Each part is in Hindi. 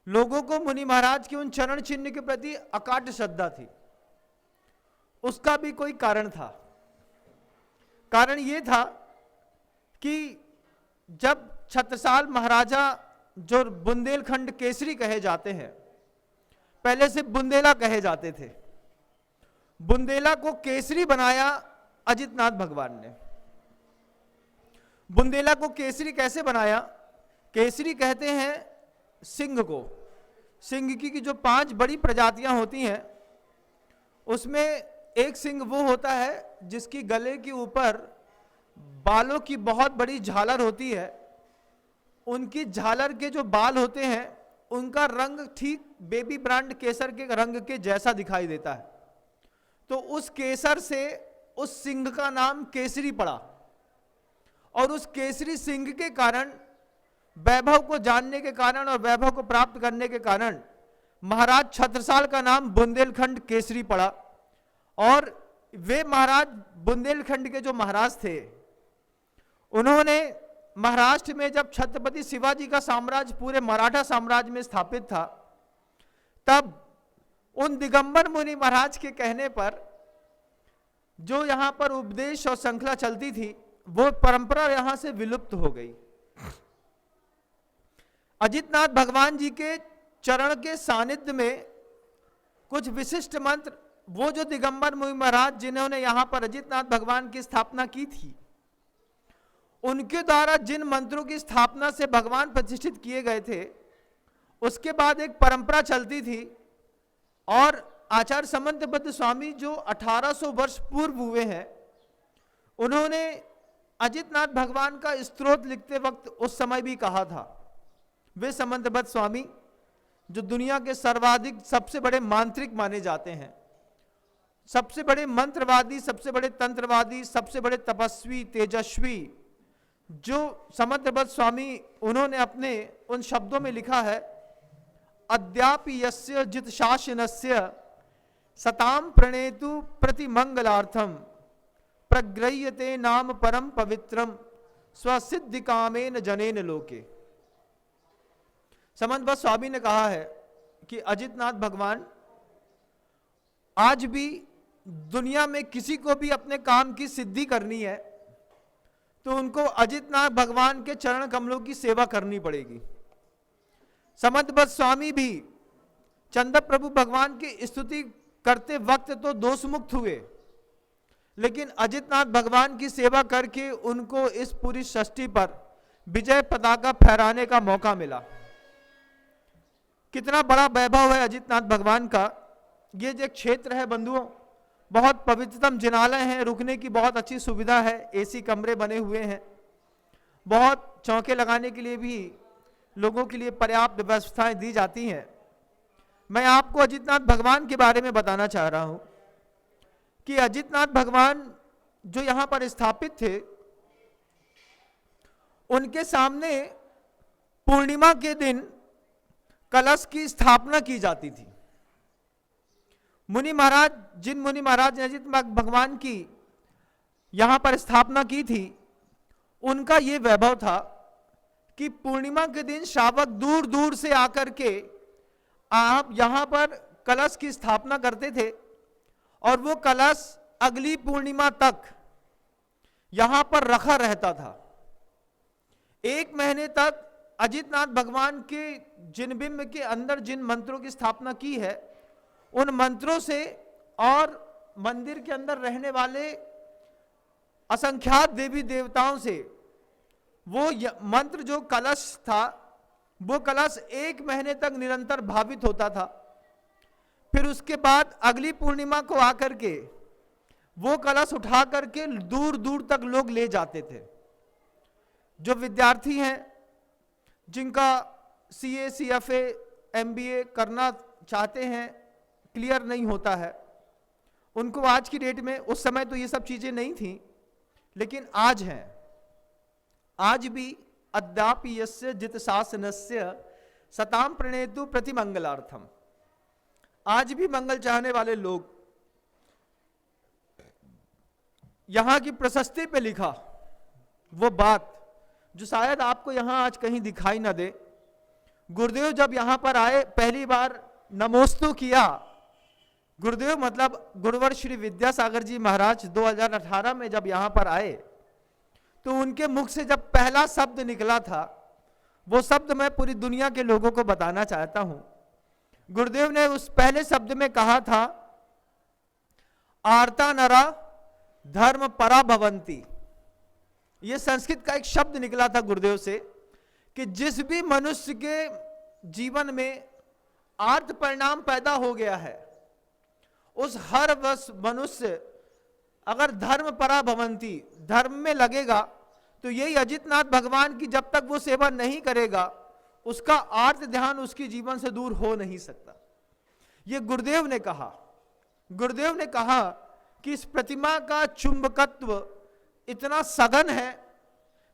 लोगों को मुनि महाराज के उन चरण चिन्ह के प्रति अकाट श्रद्धा थी। उसका भी कोई कारण था। कारण यह था कि जब छत्रसाल महाराजा, जो बुंदेलखंड केसरी कहे जाते हैं, पहले से बुंदेला कहे जाते थे, बुंदेला को केसरी बनाया अजितनाथ भगवान ने। बुंदेला को केसरी कैसे बनाया? केसरी कहते हैं सिंह को। सिंह की जो 5 बड़ी प्रजातियां होती हैं, उसमें एक सिंह वो होता है जिसकी गले के ऊपर बालों की बहुत बड़ी झालर होती है। उनकी झालर के जो बाल होते हैं, उनका रंग ठीक बेबी ब्रांड केसर के रंग के जैसा दिखाई देता है। तो उस केसर से उस सिंह का नाम केसरी पड़ा, और उस केसरी सिंह के कारण, वैभव को जानने के कारण और वैभव को प्राप्त करने के कारण महाराज छत्रसाल का नाम बुंदेलखंड केसरी पड़ा। और वे महाराज बुंदेलखंड के जो महाराज थे, उन्होंने महाराष्ट्र में जब छत्रपति शिवाजी का साम्राज्य पूरे मराठा साम्राज्य में स्थापित था, तब उन दिगंबर मुनि महाराज के कहने पर जो यहां पर उपदेश और श्रृंखला चलती थी, वो परंपरा यहां से विलुप्त हो गई। अजितनाथ भगवान जी के चरण के सानिध्य में कुछ विशिष्ट मंत्र, वो जो दिगंबर मुनि महाराज जिन्होंने यहां पर अजितनाथ भगवान की स्थापना की थी, उनके द्वारा जिन मंत्रों की स्थापना से भगवान प्रतिष्ठित किए गए थे, उसके बाद एक परंपरा चलती थी। और आचार्य समंतबद्ध स्वामी जो 1800 वर्ष पूर्व हुए हैं, उन्होंने अजितनाथ भगवान का स्तोत्र लिखते वक्त उस समय भी कहा था। वे समंतबद्ध स्वामी जो दुनिया के सर्वाधिक सबसे बड़े मांत्रिक माने जाते हैं, सबसे बड़े मंत्रवादी, सबसे बड़े तंत्रवादी, सबसे बड़े तपस्वी, तेजस्वी, जो समंतबद्ध स्वामी, उन्होंने अपने उन शब्दों में लिखा है, अद्यापि यस्य जित शासनस्य सताम प्रणेतु प्रतिमंगलार्थम प्रग्रह्यते नाम परम पवित्रम स्वसिद्धि कामेन जनेन लोके। समंतबद्ध स्वामी ने कहा है कि अजितनाथ भगवान आज भी दुनिया में किसी को भी अपने काम की सिद्धि करनी है, तो उनको अजितनाथ भगवान के चरण कमलों की सेवा करनी पड़ेगी। समंतबद्ध स्वामी भी चंद्र प्रभु भगवान की स्तुति करते वक्त तो दोष मुक्त हुए, लेकिन अजितनाथ भगवान की सेवा करके उनको इस पूरी सृष्टि पर विजय पताका फहराने का मौका मिला। कितना बड़ा वैभव है अजितनाथ भगवान का। ये जो क्षेत्र है बंधुओं, बहुत पवित्रतम जिनालय है, रुकने की बहुत अच्छी सुविधा है, एसी कमरे बने हुए हैं, बहुत चौके लगाने के लिए भी लोगों के लिए पर्याप्त व्यवस्थाएं दी जाती हैं। मैं आपको अजितनाथ भगवान के बारे में बताना चाह रहा हूं कि अजितनाथ भगवान जो यहां पर स्थापित थे, उनके सामने पूर्णिमा के दिन कलश की स्थापना की जाती थी। मुनि महाराज, जिन मुनि महाराज ने अजितनाथ भगवान की यहां पर स्थापना की थी, उनका यह वैभव था कि पूर्णिमा के दिन श्रावक दूर दूर से आकर के आप यहां पर कलश की स्थापना करते थे, और वो कलश अगली पूर्णिमा तक यहां पर रखा रहता था। 1 महीने तक अजितनाथ भगवान के जिन बिंब के अंदर जिन मंत्रों की स्थापना की है, उन मंत्रों से और मंदिर के अंदर रहने वाले असंख्यात देवी देवताओं से वो मंत्र, जो कलश था, वो कलश 1 महीने तक निरंतर भावित होता था। फिर उसके बाद अगली पूर्णिमा को आकर के वो कलश उठा करके दूर दूर तक लोग ले जाते थे। जो विद्यार्थी हैं जिनका CA, CFA, MBA करना चाहते हैं, क्लियर नहीं होता है, उनको आज की डेट में, उस समय तो ये सब चीजें नहीं थी, लेकिन आज हैं, आज भी अद्यापि यस्य जित शासनस्य सताम प्रणेतु प्रतिमंगलार्थम। आज भी मंगल चाहने वाले लोग यहां की प्रशस्ति पे लिखा वो बात जो शायद आपको यहां आज कहीं दिखाई ना दे, गुरुदेव जब यहां पर आए, पहली बार नमोस्तु किया। गुरुदेव मतलब गुरुवर श्री विद्यासागर जी महाराज 2018 में जब यहां पर आए, तो उनके मुख से जब पहला शब्द निकला था, वो शब्द मैं पूरी दुनिया के लोगों को बताना चाहता हूं। गुरुदेव ने उस पहले शब्द में कहा था, आर्ता नरा धर्म परा भवंती। यह संस्कृत का एक शब्द निकला था गुरुदेव से कि जिस भी मनुष्य के जीवन में आर्त परिणाम पैदा हो गया है, उस हर वर्ष मनुष्य अगर धर्म परा भवंती, धर्म में लगेगा, तो यही अजितनाथ भगवान की जब तक वो सेवा नहीं करेगा, उसका आर्त ध्यान उसके जीवन से दूर हो नहीं सकता। ये गुरुदेव ने कहा। गुरुदेव ने कहा कि इस प्रतिमा का चुंबकत्व इतना सघन है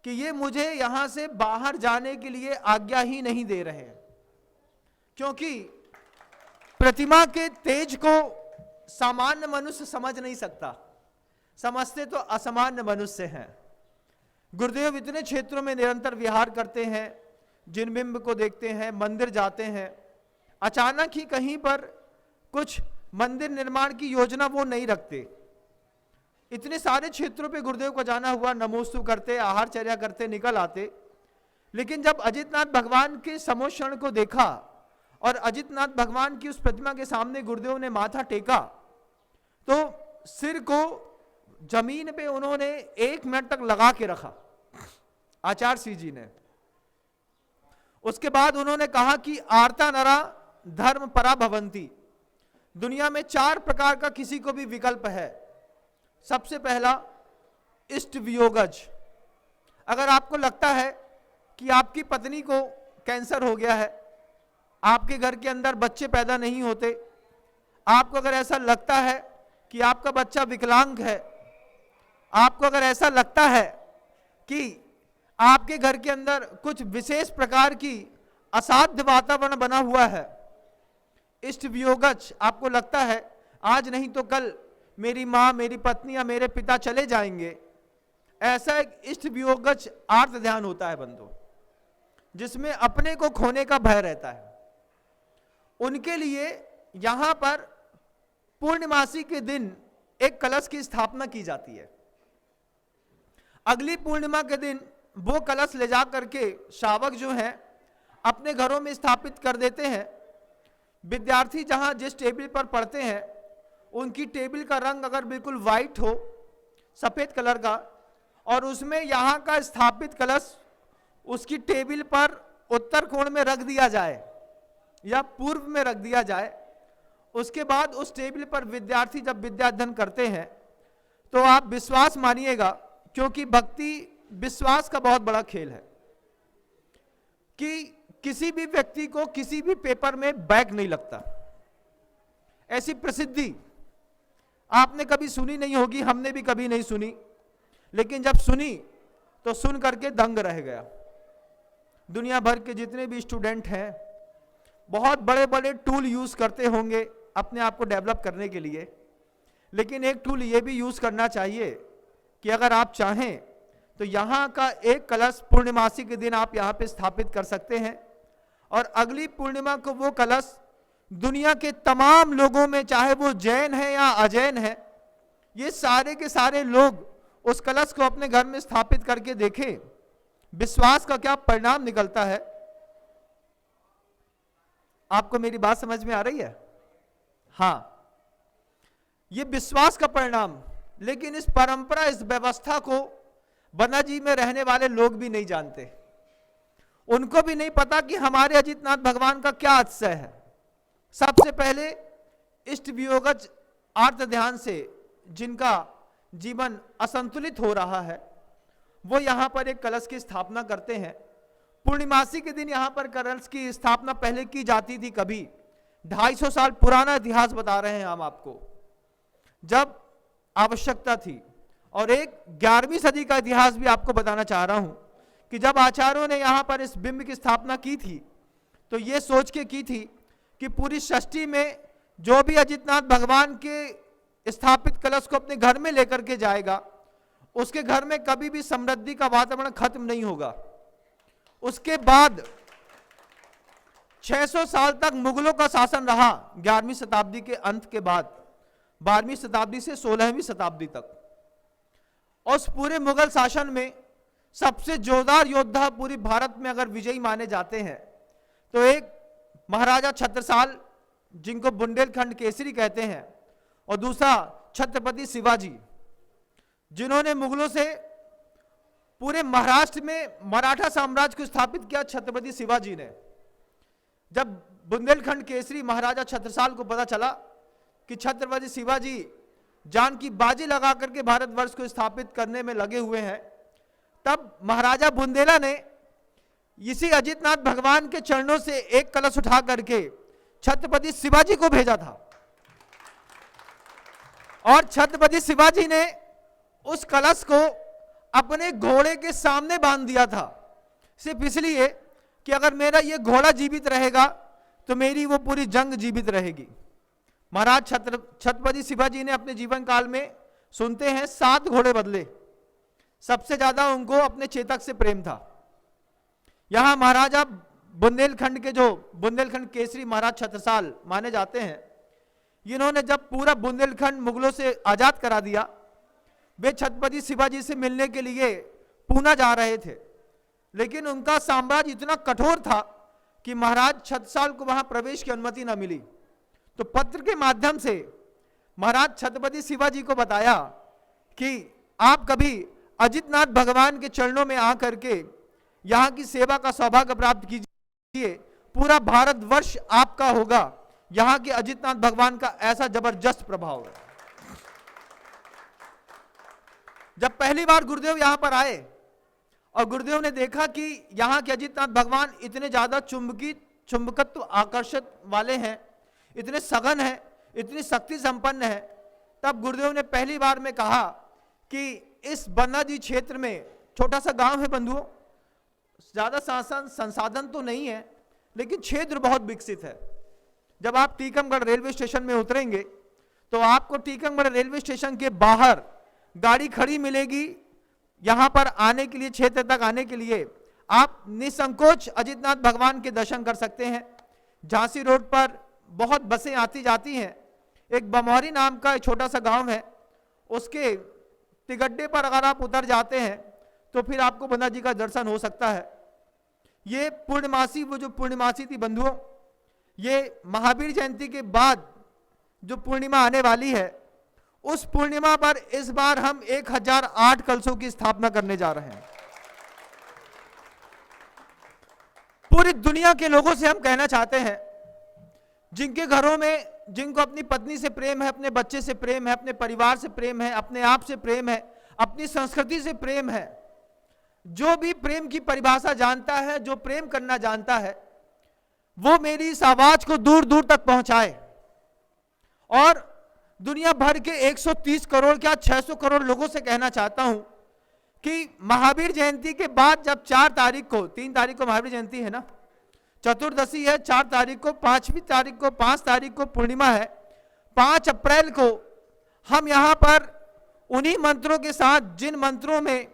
कि ये मुझे यहां से बाहर जाने के लिए आज्ञा ही नहीं दे रहे हैं, क्योंकि प्रतिमा के तेज को सामान्य मनुष्य समझ नहीं सकता, समझते तो असामान्य मनुष्य हैं। गुरुदेव इतने क्षेत्रों में निरंतर विहार करते हैं, जिन बिंब को देखते हैं, मंदिर जाते हैं। अचानक ही कहीं पर कुछ मंदिर निर्माण की योजना वो नहीं रखते। इतने सारे क्षेत्रों पे गुरुदेव को जाना हुआ, नमोस्तु करते, आहारचर्या करते, निकल आते। लेकिन जब अजितनाथ भगवान के समोषण को देखा और अजितनाथ भगवान की उस प्रतिमा के सामने गुरुदेव ने माथा टेका, तो सिर को जमीन पे उन्होंने 1 मिनट तक लगा के रखा, आचार्य श्री जी ने। उसके बाद उन्होंने कहा कि आर्ता नरा धर्म परा भवंती। दुनिया में 4 प्रकार का किसी को भी विकल्प है। सबसे पहला इष्ट वियोगज। अगर आपको लगता है कि आपकी पत्नी को कैंसर हो गया है, आपके घर के अंदर बच्चे पैदा नहीं होते, आपको अगर ऐसा लगता है कि आपका बच्चा विकलांग है, आपको अगर ऐसा लगता है कि आपके घर के अंदर कुछ विशेष प्रकार की असाध्य वातावरण बना हुआ है, इष्ट वियोगज, आपको लगता है आज नहीं तो कल मेरी माँ, मेरी पत्नी या मेरे पिता चले जाएंगे, ऐसा एक इष्ट वियोगज आर्त ध्यान होता है बंधु, जिसमें अपने को खोने का भय रहता है। उनके लिए यहां पर पूर्णिमासी के दिन एक कलश की स्थापना की जाती है। अगली पूर्णिमा के दिन वो कलश ले जा करके श्रावक जो हैं अपने घरों में स्थापित कर देते हैं। विद्यार्थी जहां जिस टेबल पर पढ़ते हैं, उनकी टेबल का रंग अगर बिल्कुल व्हाइट हो, सफेद कलर का, और उसमें यहां का स्थापित कलश उसकी टेबल पर उत्तर कोण में रख दिया जाए या पूर्व में रख दिया जाए, उसके बाद उस टेबल पर विद्यार्थी जब विद्या अध्ययन करते हैं, तो आप विश्वास मानिएगा, क्योंकि भक्ति विश्वास का बहुत बड़ा खेल है, कि किसी भी व्यक्ति को किसी भी पेपर में बैक नहीं लगता। ऐसी प्रसिद्धि आपने कभी सुनी नहीं होगी, हमने भी कभी नहीं सुनी, लेकिन जब सुनी तो सुन करके दंग रह गया। दुनिया भर के जितने भी स्टूडेंट हैं बहुत बड़े बड़े टूल यूज करते होंगे अपने आप को डेवलप करने के लिए, लेकिन एक टूल ये भी यूज करना चाहिए कि अगर आप चाहें तो यहाँ का एक कलश पूर्णिमासी के दिन आप यहाँ पे स्थापित कर सकते हैं, और अगली पूर्णिमा को वो कलश दुनिया के तमाम लोगों में, चाहे वो जैन है या अजैन है, ये सारे के सारे लोग उस कलश को अपने घर में स्थापित करके देखें, विश्वास का क्या परिणाम निकलता है। आपको मेरी बात समझ में आ रही है? हाँ, ये विश्वास का परिणाम। लेकिन इस परंपरा, इस व्यवस्था को बनाजी में रहने वाले लोग भी नहीं जानते। उनको भी नहीं पता कि हमारे अजितनाथ भगवान का क्या आशय है। सबसे पहले इष्ट वियोगज आर्त ध्यान से जिनका जीवन असंतुलित हो रहा है, वो यहां पर एक कलश की स्थापना करते हैं। पूर्णिमासी के दिन यहां पर कलश की स्थापना पहले की जाती थी, कभी 250 साल पुराना इतिहास बता रहे हैं हम आपको, जब आवश्यकता थी। और एक 11वीं सदी का इतिहास भी आपको बताना चाह रहा हूं कि जब आचार्यों ने यहां पर इस बिंब की स्थापना की थी, तो ये सोच के की थी कि पूरी षष्ठी में जो भी अजितनाथ भगवान के स्थापित कलश को अपने घर में लेकर के जाएगा, उसके घर में कभी भी समृद्धि का वातावरण खत्म नहीं होगा। उसके बाद 600 साल तक मुगलों का शासन रहा, 11वीं शताब्दी के अंत के बाद 12वीं शताब्दी से 16वीं शताब्दी तक। उस पूरे मुगल शासन में सबसे जोरदार योद्धा पूरी भारत में अगर विजयी माने जाते हैं तो एक महाराजा छत्रसाल, जिनको बुंदेलखंड केसरी कहते हैं, और दूसरा छत्रपति शिवाजी, जिन्होंने मुगलों से पूरे महाराष्ट्र में मराठा साम्राज्य को स्थापित किया। छत्रपति शिवाजी ने, जब बुंदेलखंड केसरी महाराजा छत्रसाल को पता चला कि छत्रपति शिवाजी जान की बाजी लगा करके भारतवर्ष को स्थापित करने में लगे हुए हैं, तब महाराजा बुंदेला ने इसी अजितनाथ भगवान के चरणों से एक कलश उठा करके छत्रपति शिवाजी को भेजा था, और छत्रपति शिवाजी ने उस कलश को अपने घोड़े के सामने बांध दिया था, सिर्फ इसलिए कि अगर मेरा ये घोड़ा जीवित रहेगा तो मेरी वो पूरी जंग जीवित रहेगी। महाराज छत्रपति शिवाजी ने अपने जीवन काल में, सुनते हैं, 7 घोड़े बदले। सबसे ज्यादा उनको अपने चेतक से प्रेम था। यहां महाराजा बुंदेलखंड के, जो बुंदेलखंड केसरी महाराज छत्रसाल माने जाते हैं, इन्होंने जब पूरा बुंदेलखंड मुगलों से आजाद करा दिया, वे छत्रपति शिवाजी से मिलने के लिए पूना जा रहे थे, लेकिन उनका साम्राज्य इतना कठोर था कि महाराज छत्रसाल को वहां प्रवेश की अनुमति न मिली। तो पत्र के माध्यम से महाराज छत्रपति शिवाजी को बताया कि आप कभी अजितनाथ भगवान के चरणों में आकर के यहाँ की सेवा का सौभाग्य प्राप्त कीजिए, पूरा भारतवर्ष आपका होगा। यहाँ के अजितनाथ भगवान का ऐसा जबरदस्त प्रभाव है। जब पहली बार गुरुदेव यहाँ पर आए और गुरुदेव ने देखा कि यहाँ के अजितनाथ भगवान इतने ज्यादा चुंबकत्व आकर्षित वाले हैं, इतने सघन हैं, इतनी शक्ति संपन्न है, तब गुरुदेव ने पहली बार में कहा कि इस बन्ना जी क्षेत्र में, छोटा सा गांव है बंधुओं, ज्यादा संसाधन तो नहीं है, लेकिन क्षेत्र बहुत विकसित है। जब आप टीकमगढ़ रेलवे स्टेशन में उतरेंगे तो आपको टीकमगढ़ रेलवे स्टेशन के बाहर गाड़ी खड़ी मिलेगी। यहां पर आने के लिए, क्षेत्र तक आने के लिए आप निसंकोच अजितनाथ भगवान के दर्शन कर सकते हैं। झांसी रोड पर बहुत बसें आती जाती हैं। एक बमौरी नाम का एक छोटा सा गांव है, उसके तिगड्डे पर अगर आप उतर जाते हैं तो फिर आपको बन्ना जी का दर्शन हो सकता है। ये पूर्णमासी, वो जो पूर्णमासी थी बंधुओं, ये महावीर जयंती के बाद जो पूर्णिमा आने वाली है, उस पूर्णिमा पर इस बार हम 1008 कलशों की स्थापना करने जा रहे हैं। पूरी दुनिया के लोगों से हम कहना चाहते हैं, जिनके घरों में, जिनको अपनी पत्नी से प्रेम है, अपने बच्चे से प्रेम है, अपने परिवार से प्रेम है, अपने आप से प्रेम है, अपनी संस्कृति से प्रेम है, जो भी प्रेम की परिभाषा जानता है, जो प्रेम करना जानता है, वो मेरी इस आवाज को दूर दूर तक पहुंचाए और दुनिया भर के 130 करोड़ क्या 600 करोड़ लोगों से कहना चाहता हूं कि महावीर जयंती के बाद जब 4 तारीख को, 3 तारीख को महावीर जयंती है ना, चतुर्दशी है, 4 तारीख को, 5वीं तारीख को, 5 तारीख को पूर्णिमा है, 5 अप्रैल को हम यहां पर उन्हीं मंत्रों के साथ, जिन मंत्रों में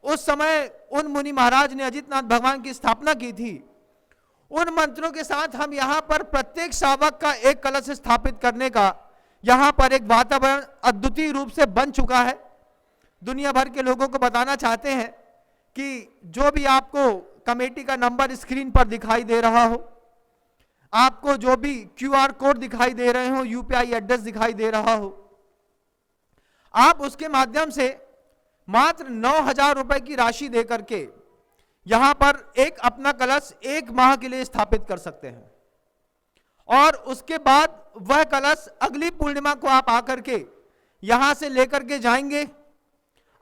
उस समय उन मुनि महाराज ने अजितनाथ भगवान की स्थापना की थी, उन मंत्रों के साथ हम यहां पर प्रत्येक शावक का एक कलश स्थापित करने का यहां पर एक वातावरण अद्वितीय रूप से बन चुका है। दुनिया भर के लोगों को बताना चाहते हैं कि जो भी आपको कमेटी का नंबर स्क्रीन पर दिखाई दे रहा हो, आपको जो भी QR कोड दिखाई दे रहे हो, UPI एड्रेस दिखाई दे रहा हो, आप उसके माध्यम से मात्र 9,000 रुपए की राशि देकर के यहां पर एक अपना कलश 1 माह के लिए स्थापित कर सकते हैं, और उसके बाद वह कलश अगली पूर्णिमा को आप आकर के यहां से लेकर के जाएंगे।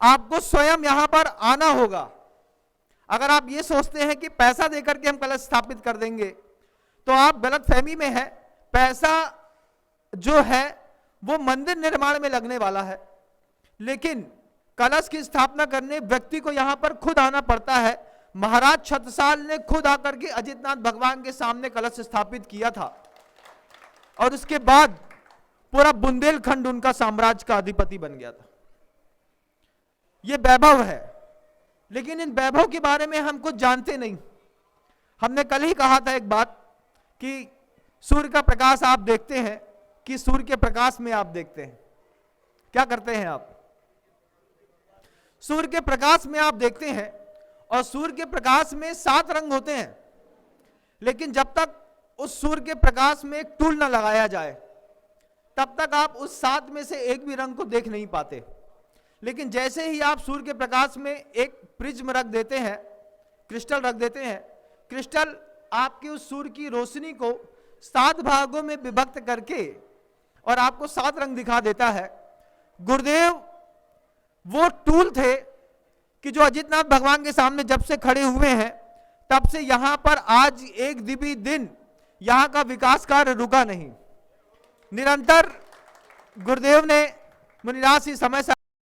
आपको स्वयं यहां पर आना होगा। अगर आप ये सोचते हैं कि पैसा देकर के हम कलश स्थापित कर देंगे तो आप गलतफहमी में हैं। पैसा जो है वो मंदिर निर्माण में लगने वाला है, लेकिन कलश की स्थापना करने व्यक्ति को यहां पर खुद आना पड़ता है। महाराज छत्रसाल ने खुद आकर के अजितनाथ भगवान के सामने कलश स्थापित किया था, और उसके बाद पूरा बुंदेलखंड उनका साम्राज्य का अधिपति बन गया था। यह वैभव है, लेकिन इन वैभव के बारे में हम कुछ जानते नहीं। हमने कल ही कहा था एक बात कि सूर्य का प्रकाश आप देखते हैं कि सूर्य के प्रकाश में आप देखते हैं? क्या करते हैं आप? सूर्य के प्रकाश में आप देखते हैं, और सूर्य के प्रकाश में 7 रंग होते हैं, लेकिन जब तक उस सूर्य के प्रकाश में एक टूल ना लगाया जाए तब तक आप उस 7 में से एक भी रंग को देख नहीं पाते। लेकिन जैसे ही आप सूर्य के प्रकाश में एक प्रिज्म रख देते हैं, क्रिस्टल रख देते हैं, क्रिस्टल आपके उस सूर्य की रोशनी को 7 भागों में विभक्त करके और आपको 7 रंग दिखा देता है। गुरुदेव वो टूल थे कि जो अजितनाथ भगवान के सामने जब से खड़े हुए हैं तब से यहां पर आज एक दिव्य दिन यहां का विकास कार्य रुका नहीं। निरंतर गुरुदेव ने मुनिराज से समय से